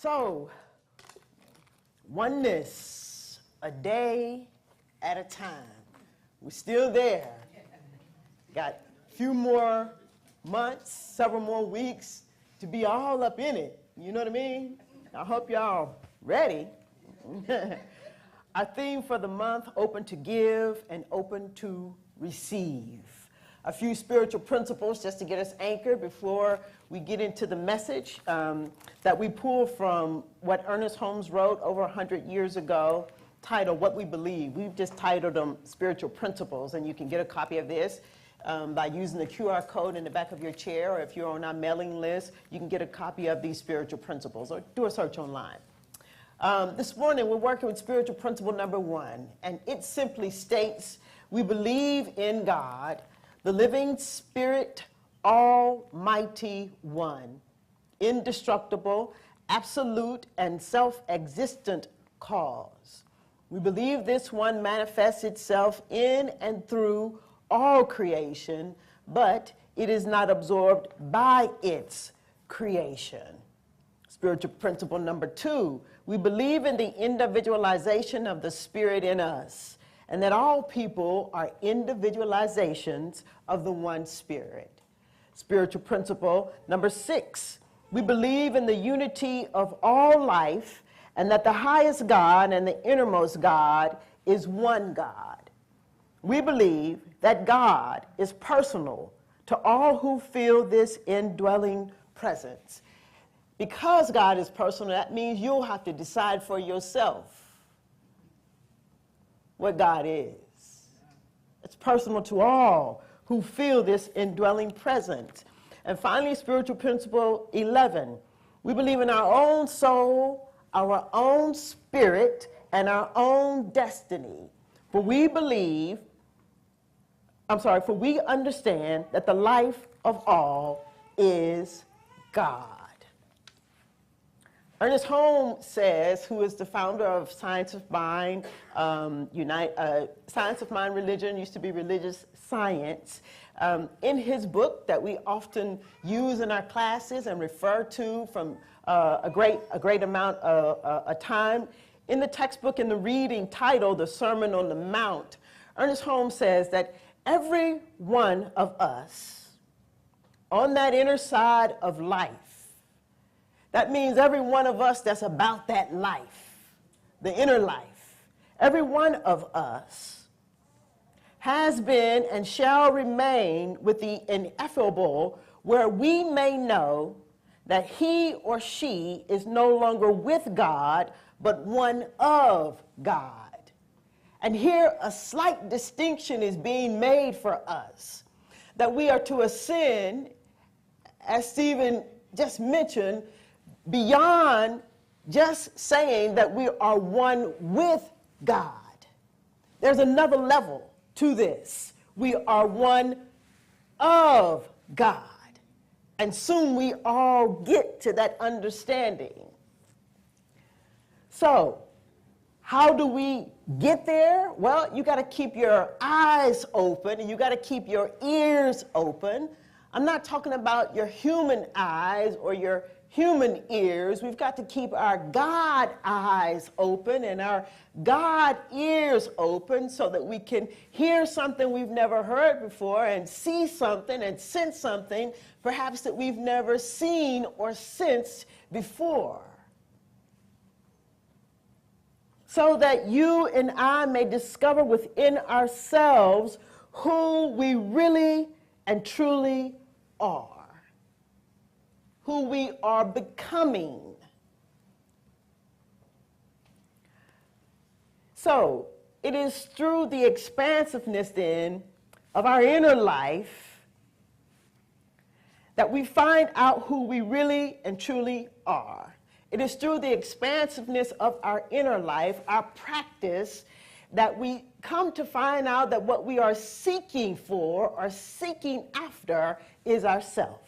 So, oneness, a day at a time. We're still there. Got a few more months, several more weeks to be all up in it. You know what I mean? I hope y'all ready. Our theme for the month, open to give and open to receive. A few spiritual principles just to get us anchored before we get into the message that we pull from what Ernest Holmes wrote over 100 years ago, titled What We Believe. We've just titled them Spiritual Principles, and you can get a copy of this by using the QR code in the back of your chair, or if you're on our mailing list, you can get a copy of these spiritual principles, or do a search online. This morning, we're working with spiritual principle number 1, and it simply states, we believe in God, the living spirit, almighty one, indestructible, absolute, and self-existent cause. We believe this one manifests itself in and through all creation, but it is not absorbed by its creation. Spiritual principle number 2, we believe in the individualization of the spirit in us, and that all people are individualizations of the one spirit. Spiritual principle number 6, we believe in the unity of all life, and that the highest God and the innermost God is one God. We believe that God is personal to all who feel this indwelling presence. Because God is personal, that means you'll have to decide for yourself what God is. It's personal to all who feel this indwelling presence. And finally, spiritual principle 11, we believe in our own soul, our own spirit, and our own destiny. For we understand that the life of all is God. Ernest Holmes says, who is the founder of Science of Mind, Science of Mind Religion, used to be religious science, in his book that we often use in our classes and refer to from a great amount of time, in the textbook in the reading titled The Sermon on the Mount, Ernest Holmes says that every one of us on that inner side of life, that means every one of us that's about that life, the inner life, every one of us has been and shall remain with the ineffable, where we may know that he or she is no longer with God, but one of God. And here a slight distinction is being made for us, that we are to ascend, as Stephen just mentioned, beyond just saying that we are one with God. There's another level to this. We are one of God. And soon we all get to that understanding. So, how do we get there? Well, you got to keep your eyes open and you got to keep your ears open. I'm not talking about your human eyes or your human ears. We've got to keep our God eyes open and our God ears open so that we can hear something we've never heard before and see something and sense something perhaps that we've never seen or sensed before. So that you and I may discover within ourselves who we really and truly are. Who we are becoming. So, it is through the expansiveness then of our inner life that we find out who we really and truly are. It is through the expansiveness of our inner life, our practice, that we come to find out that what we are seeking for or seeking after is ourself.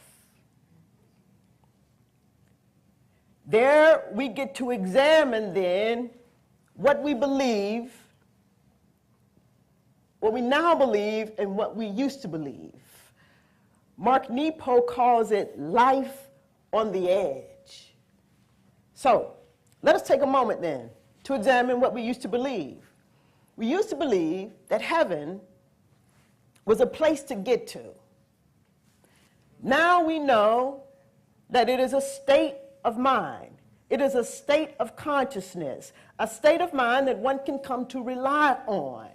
There we get to examine then what we believe, what we now believe, and what we used to believe. Mark Nepo calls it life on the edge. So let us take a moment then to examine what we used to believe. We used to believe that heaven was a place to get to. Now we know that it is a state of mind. It is a state of consciousness, a state of mind that one can come to rely on.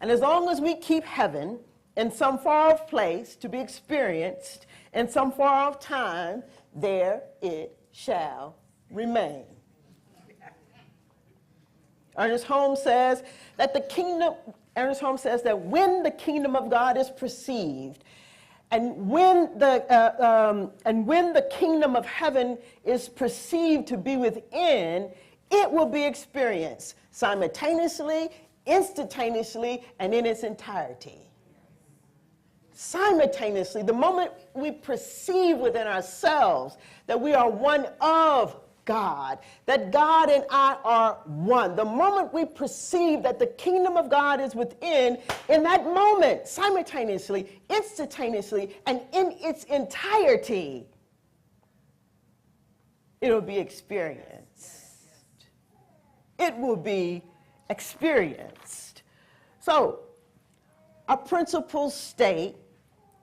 And as long as we keep heaven in some far-off place to be experienced in some far-off time, there it shall remain. Ernest Holmes says that when the kingdom of God is perceived, and when the kingdom of heaven is perceived to be within, it will be experienced simultaneously, instantaneously, and in its entirety. Simultaneously, the moment we perceive within ourselves that we are one of God, that God and I are one, the moment we perceive that the kingdom of God is within, in that moment, simultaneously, instantaneously, and in its entirety, it'll be experienced. It will be experienced. So, our principles state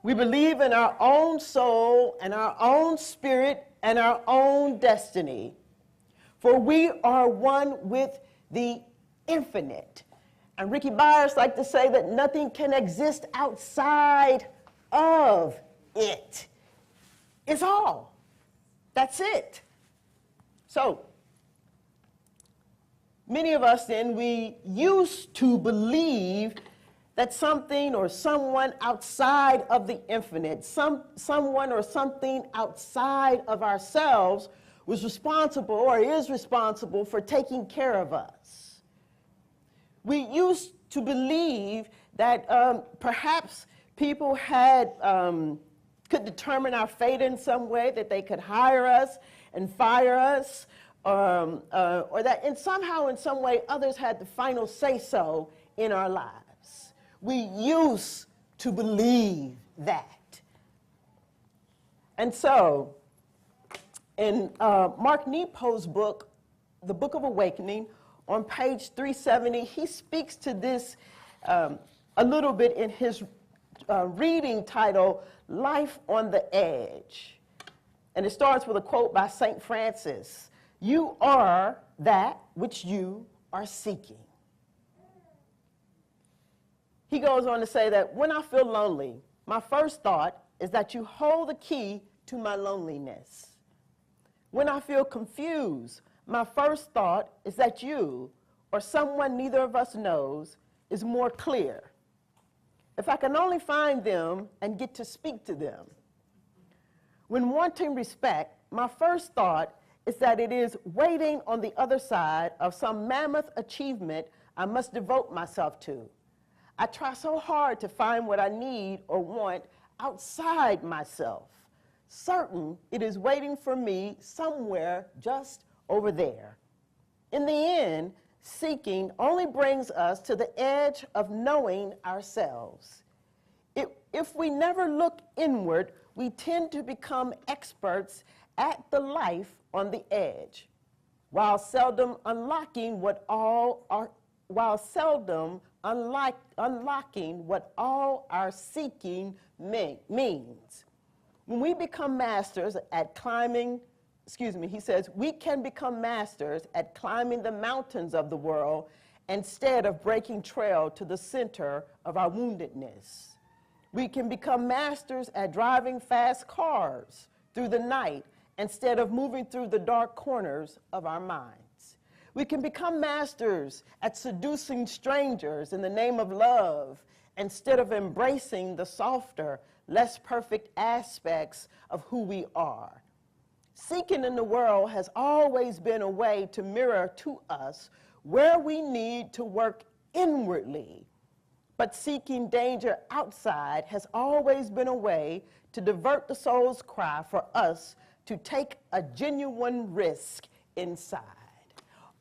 we believe in our own soul and our own spirit and our own destiny, for we are one with the infinite. And Ricky Byers liked to say that nothing can exist outside of it. It's all. That's it. So, many of us then, we used to believe that something or someone outside of the infinite, someone or something outside of ourselves was responsible or is responsible for taking care of us. We used to believe that perhaps people could determine our fate in some way, that they could hire us and fire us, or that somehow, in some way, others had the final say-so in our lives. We used to believe that. And so, in Mark Nepo's book, The Book of Awakening, on page 370, he speaks to this a little bit in his reading titled, Life on the Edge. And it starts with a quote by St. Francis, "You are that which you are seeking." He goes on to say that when I feel lonely, my first thought is that you hold the key to my loneliness. When I feel confused, my first thought is that you, or someone neither of us knows, is more clear. If I can only find them and get to speak to them. When wanting respect, my first thought is that it is waiting on the other side of some mammoth achievement I must devote myself to. I try so hard to find what I need or want outside myself, certain it is waiting for me somewhere just over there. In the end, seeking only brings us to the edge of knowing ourselves. If we never look inward, we tend to become experts at the life on the edge, while seldom unlocking what all our seeking means. When we become masters at climbing, he says, we can become masters at climbing the mountains of the world instead of breaking trail to the center of our woundedness. We can become masters at driving fast cars through the night instead of moving through the dark corners of our minds. We can become masters at seducing strangers in the name of love instead of embracing the softer, less perfect aspects of who we are. Seeking in the world has always been a way to mirror to us where we need to work inwardly. But seeking danger outside has always been a way to divert the soul's cry for us to take a genuine risk inside.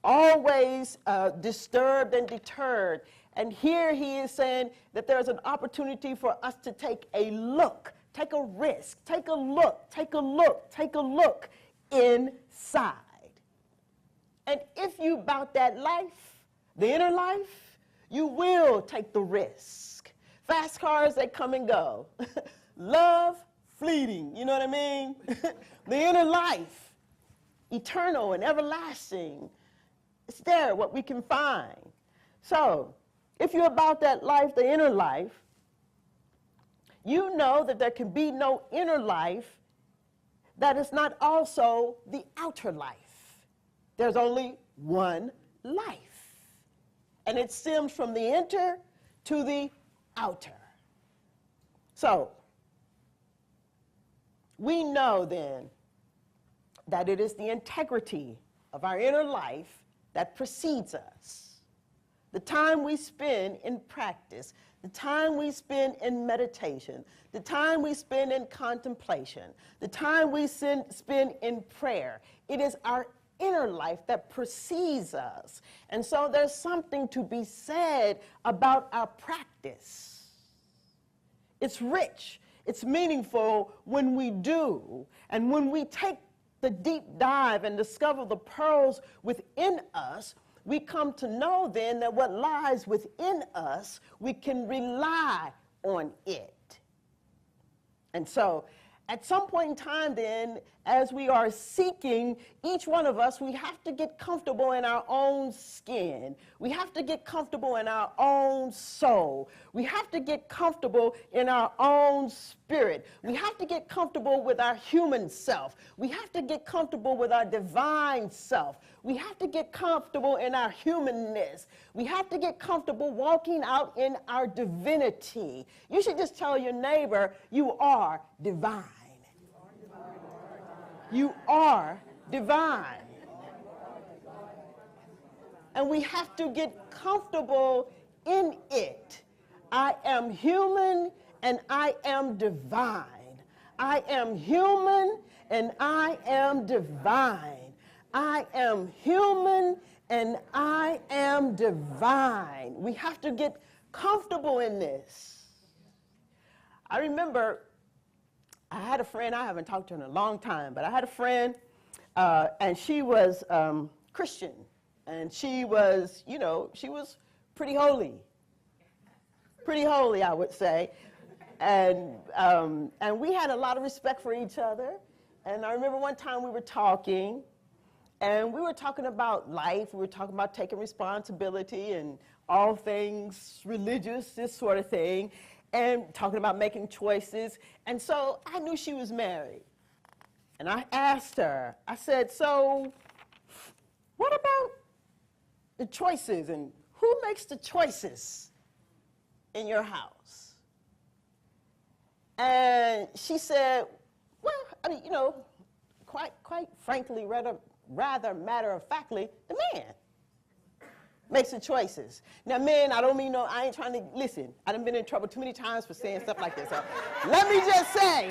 Always disturbed and deterred. And here he is saying that there's an opportunity for us to take a look, take a risk, take a look inside. And if you about that life, the inner life, you will take the risk. Fast cars, they come and go. Love, fleeting, you know what I mean? The inner life, eternal and everlasting. It's there, what we can find. So, if you're about that life, the inner life, you know that there can be no inner life that is not also the outer life. There's only one life. And it stems from the inner to the outer. So, we know then that it is the integrity of our inner life that precedes us. The time we spend in practice, the time we spend in meditation, the time we spend in contemplation, the time we spend in prayer, it is our inner life that precedes us. And so there's something to be said about our practice. It's rich, it's meaningful when we do, and when we take the deep dive and discover the pearls within us, we come to know then that what lies within us, we can rely on it. And so, at some point in time then, as we are seeking, each one of us, we have to get comfortable in our own skin. We have to get comfortable in our own soul. We have to get comfortable in our own spirit. We have to get comfortable with our human self. We have to get comfortable with our divine self. We have to get comfortable in our humanness. We have to get comfortable walking out in our divinity. You should just tell your neighbor, you are divine. You are divine. And we have to get comfortable in it. I am human and I am divine. I am human and I am divine. I am human and I am divine. We have to get comfortable in this. I remember I had a friend, I haven't talked to her in a long time, but I had a friend, and she was Christian, and she was, you know, she was pretty holy, I would say, and we had a lot of respect for each other, and I remember one time we were talking, and we were talking about life, we were talking about taking responsibility and all things religious, this sort of thing, and talking about making choices. And so I knew she was married. And I asked her, I said, so what about the choices and who makes the choices in your house? And she said, well, I mean, you know, quite frankly, rather matter-of-factly, the man makes the choices. Now, men, I don't mean no, I ain't trying to, listen, I done been in trouble too many times for saying stuff like this. So let me just say,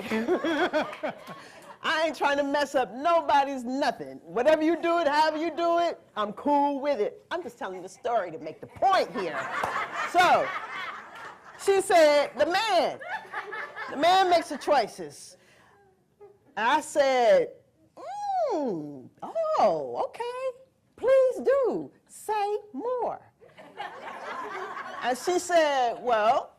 I ain't trying to mess up nobody's nothing. Whatever you do it, however you do it, I'm cool with it. I'm just telling the story to make the point here. So, she said, the man makes the choices. And I said, oh, okay, please do. Say more. And she said, well,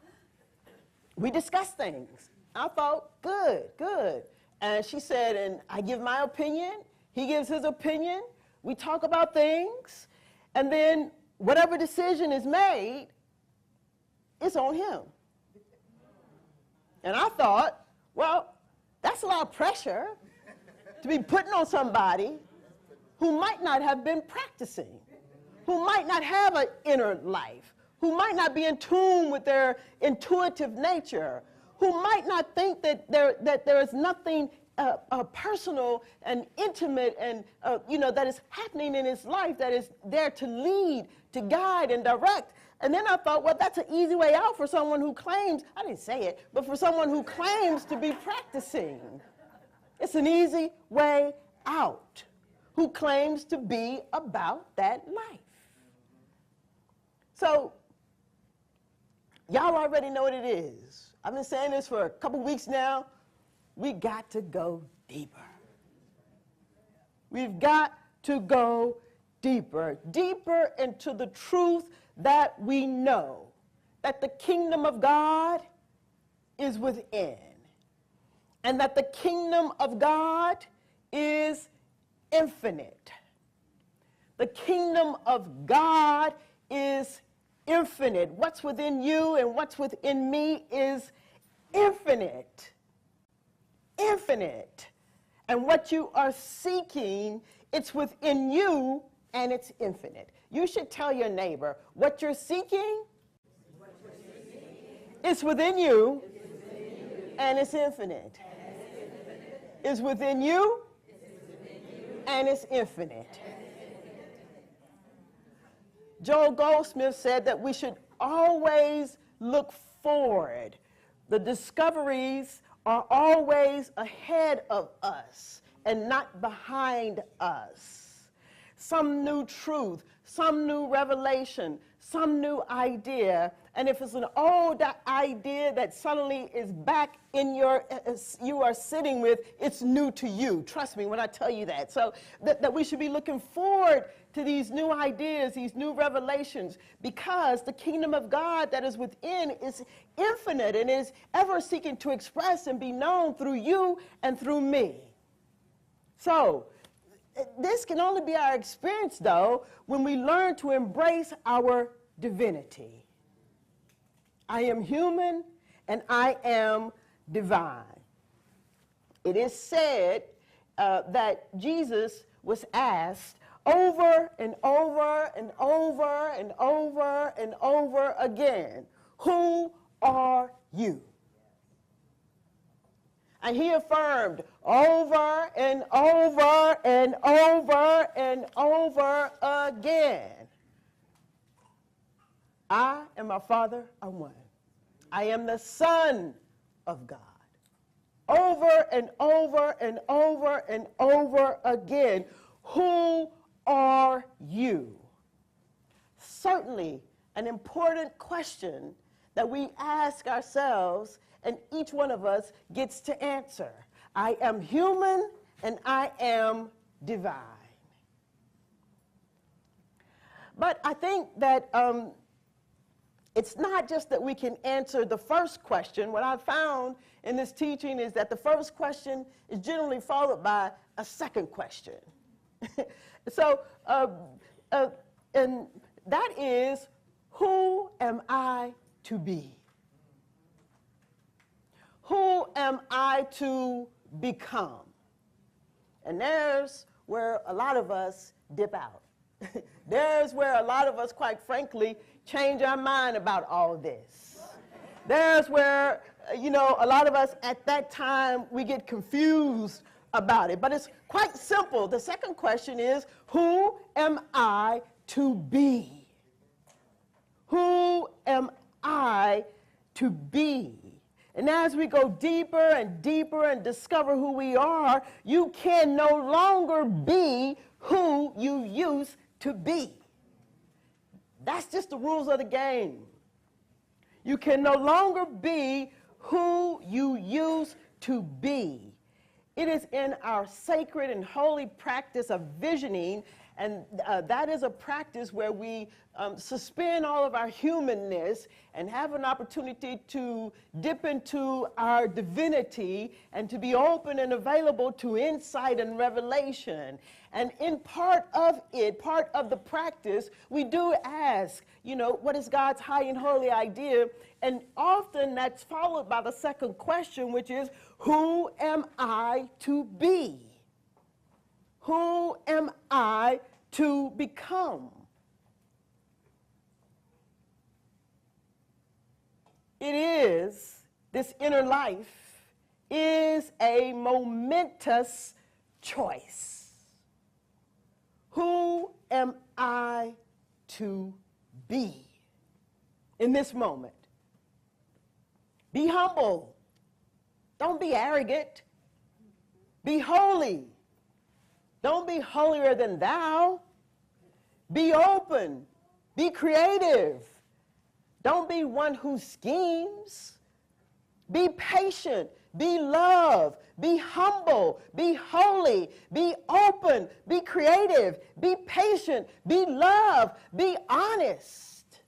we discuss things. I thought, good. And she said, and I give my opinion, he gives his opinion, we talk about things, and then whatever decision is made, it's on him. And I thought, well, that's a lot of pressure to be putting on somebody who might not have been practicing, who might not have an inner life, who might not be in tune with their intuitive nature, who might not think that there is nothing personal and intimate and that is happening in his life that is there to lead, to guide, and direct. And then I thought, well, that's an easy way out for someone who claims, I didn't say it, but for someone who claims to be practicing. It's an easy way out, who claims to be about that life. So, y'all already know what it is. I've been saying this for a couple weeks now. We got to go deeper. We've got to go deeper, deeper into the truth that we know, that the kingdom of God is within, and that the kingdom of God is infinite. The kingdom of God is infinite. What's within you and what's within me is infinite. Infinite. And what you are seeking, it's within you and it's infinite. You should tell your neighbor, what you're seeking, it's within you and it's infinite. It's within you and it's infinite. Joel Goldsmith said that we should always look forward. The discoveries are always ahead of us and not behind us. Some new truth, some new revelation, some new idea. And if it's an old idea that suddenly is back in you are sitting with, it's new to you. Trust me when I tell you that. So that we should be looking forward to these new ideas, these new revelations, because the kingdom of God that is within is infinite and is ever seeking to express and be known through you and through me. So this can only be our experience, though, when we learn to embrace our divinity. I am human and I am divine. It is said that Jesus was asked over and over and over and over and over again, who are you? And he affirmed over and over and over and over again, I and my Father are one. I am the Son of God. Over and over and over and over again, who are you? Certainly an important question that we ask ourselves and each one of us gets to answer. I am human and I am divine. But I think that it's not just that we can answer the first question. What I've found in this teaching is that the first question is generally followed by a second question. So, and that is, who am I to be? Who am I to become? And there's where a lot of us dip out. There's where a lot of us, quite frankly, change our mind about all this. There's where, a lot of us at that time, we get confused about it. But it's quite simple. The second question is, who am I to be? Who am I to be? And as we go deeper and deeper and discover who we are, you can no longer be who you used to be. That's just the rules of the game. You can no longer be who you used to be. It is in our sacred and holy practice of visioning, and that is a practice where we suspend all of our humanness and have an opportunity to dip into our divinity and to be open and available to insight and revelation. And in part of it, part of the practice, we do ask, what is God's high and holy idea? And often that's followed by the second question, which is, who am I to be? Who am I to become? It is, this inner life is a momentous choice. Who am I to be in this moment? Be humble. Don't be arrogant. Be holy. Don't be holier than thou. Be open. Be creative. Don't be one who schemes. Be patient. be love, be humble, be holy, be open, be creative, be patient, be love, be honest.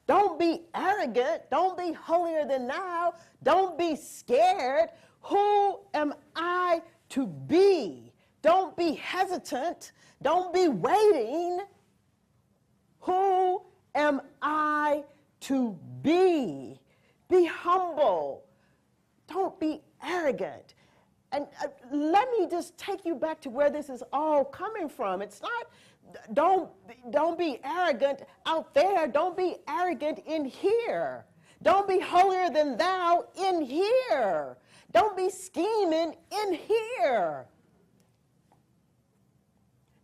Don't be arrogant. Don't be holier than thou. Don't be scared. Who am I to be? Don't be hesitant. Don't be waiting. Who am I to be? Be humble. Don't be arrogant. And let me just take you back to where this is all coming from. It's not, don't be arrogant out there. Don't be arrogant in here. Don't be holier than thou in here. Don't be scheming in here.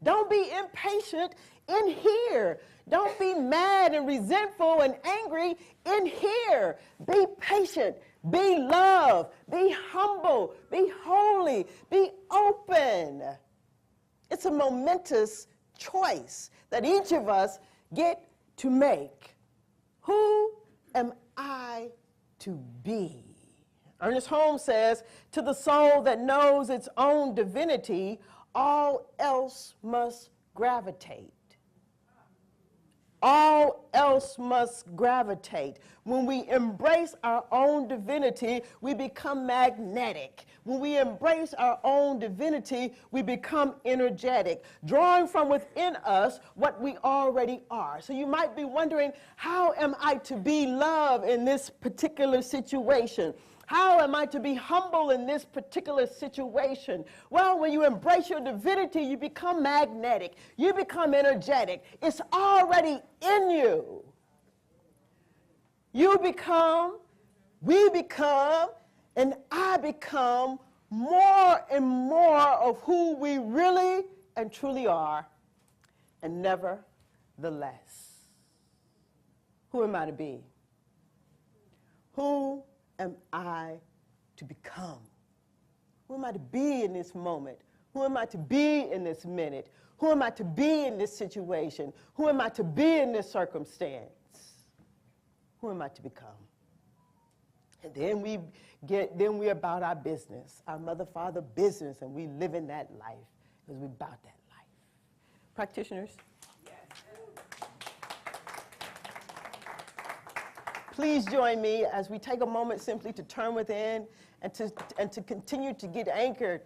Don't be impatient in here. Don't be mad and resentful and angry in here. Be patient. Be love. Be humble. Be holy. Be open. It's a momentous choice that each of us get to make. Who am I to be? Ernest Holmes says, to the soul that knows its own divinity, all else must gravitate. All else must gravitate. When we embrace our own divinity, we become magnetic. When we embrace our own divinity, we become energetic, drawing from within us what we already are. So you might be wondering, how am I to be love in this particular situation? How am I to be humble in this particular situation? Well, when you embrace your divinity, you become magnetic. You become energetic. It's already in you. You become, we become, and I become more and more of who we really and truly are, and never the less. Who am I to be? Who am I to become? Who am I to be in this moment? Who am I to be in this minute? Who am I to be in this situation? Who am I to be in this circumstance? Who am I to become? And then we're about our business, our mother, father business, and we live in that life because we're about that life. Practitioners? Please join me as we take a moment simply to turn within and to continue to get anchored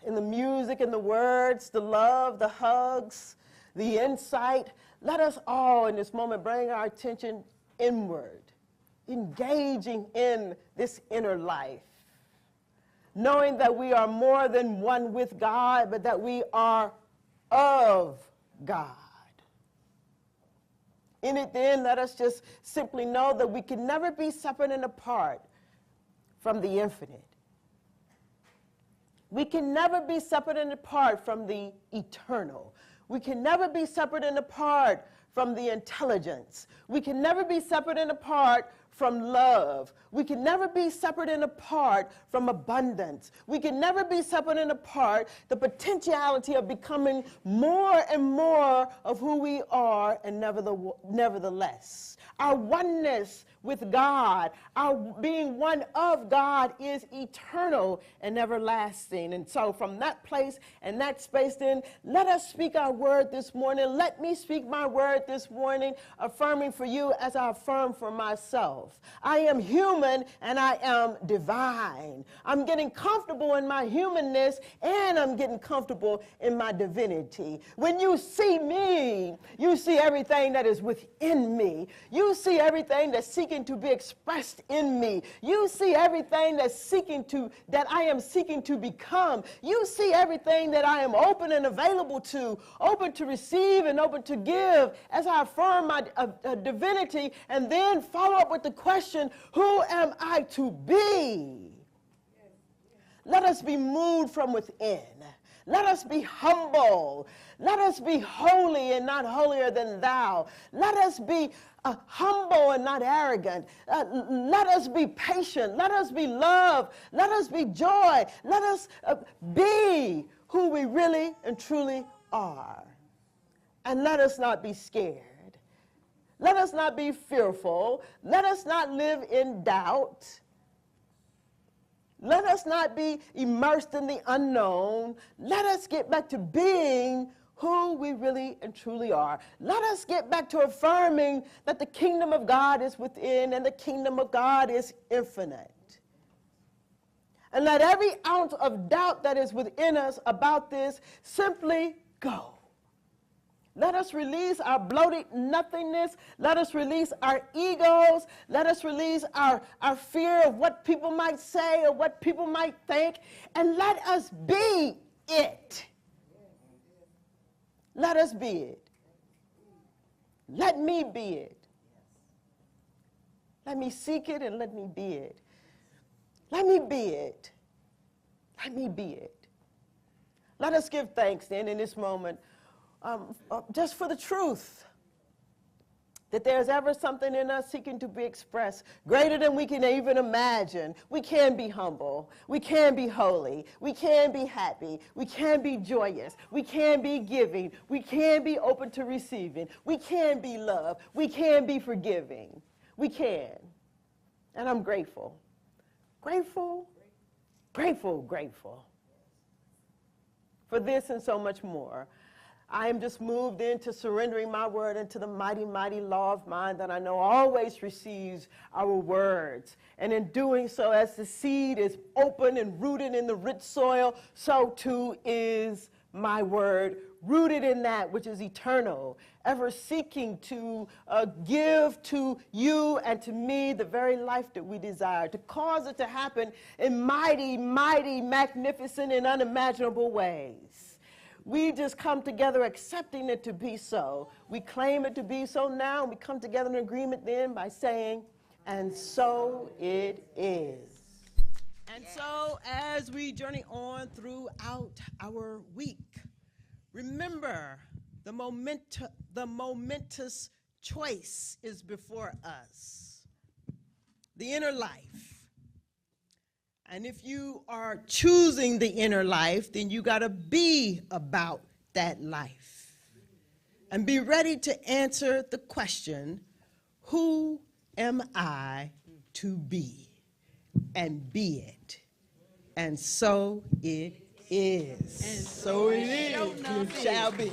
in the music and the words, the love, the hugs, the insight. Let us all in this moment bring our attention inward, engaging in this inner life, knowing that we are more than one with God, but that we are of God. In it then, let us just simply know that we can never be separate and apart from the infinite. We can never be separate and apart from the eternal. We can never be separate and apart from the intelligence. We can never be separate and apart from love. We can never be separate and apart from abundance. We can never be separate and apart the potentiality of becoming more and more of who we are, and nevertheless. Our oneness with God, our being one of God, is eternal and everlasting. And so from that place and that space then, let us speak our word this morning. Let me speak my word this morning, affirming for you as I affirm for myself. I am human and I am divine. I'm getting comfortable in my humanness and I'm getting comfortable in my divinity. When you see me, you see everything that is within me. You see everything that's seeking to be expressed in me. You see everything that I am seeking to become. You see everything that I am open and available to, open to receive and open to give as I affirm my divinity, and then follow up with the question, who am I to be? Let us be moved from within. Let us be humble. Let us be holy and not holier than thou. Let us be humble and not arrogant. Let us be patient. Let us be love. Let us be joy. Let us be who we really and truly are. And let us not be scared. Let us not be fearful. Let us not live in doubt. Let us not be immersed in the unknown. Let us get back to being who we really and truly are. Let us get back to affirming that the kingdom of God is within and the kingdom of God is infinite. And let every ounce of doubt that is within us about this simply go. Let us release our bloated nothingness. Let us release our egos. Let us release our fear of what people might say or what people might think. And let us be it. Let us be it. Let me be it. Let me seek it and let me be it. Let me be it. Let me be it. Let us give thanks then in this moment just for the truth that there's ever something in us seeking to be expressed greater than we can even imagine. We can be humble. We can be holy. We can be happy. We can be joyous. We can be giving. We can be open to receiving. We can be loved. We can be forgiving. We can. And I'm grateful. Grateful, grateful, grateful for this and so much more. I am just moved into surrendering my word into the mighty, mighty law of mind that I know always receives our words. And in doing so, as the seed is open and rooted in the rich soil, so too is my word, rooted in that which is eternal, ever seeking to give to you and to me the very life that we desire, to cause it to happen in mighty, mighty, magnificent, and unimaginable ways. We just come together accepting it to be so. We claim it to be so now, and we come together in agreement then by saying, and so it is. And so as we journey on throughout our week, remember the momentous choice is before us, the inner life. And if you are choosing the inner life, then you got to be about that life. And be ready to answer the question, who am I to be? And be it. And so it is. And so it is. It shall be.